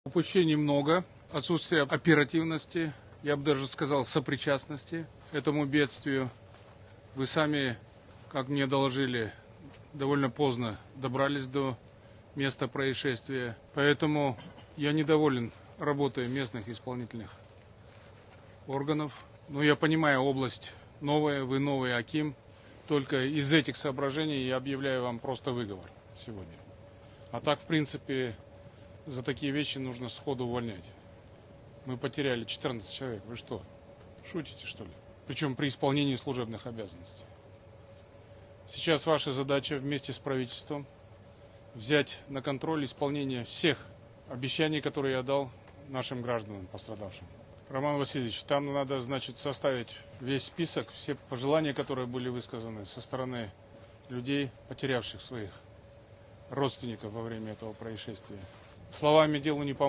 Упущений много, отсутствие оперативности, я бы даже сказал, сопричастности этому бедствию. Вы сами, как мне доложили, довольно поздно добрались до места происшествия. Поэтому я недоволен работой местных исполнительных органов. Но я понимаю, область новая, вы новый аким. Только из этих соображений я объявляю вам просто выговор сегодня. А так, в принципе, за такие вещи нужно сходу увольнять. Мы потеряли 14 человек. Вы что, шутите, что ли? Причем при исполнении служебных обязанностей. Сейчас ваша задача вместе с правительством взять на контроль исполнение всех обещаний, которые я дал нашим гражданам пострадавшим. Роман Васильевич, там надо, значит, составить весь список, все пожелания, которые были высказаны со стороны людей, потерявших своих родственников во время этого происшествия. Словами делу не поможет.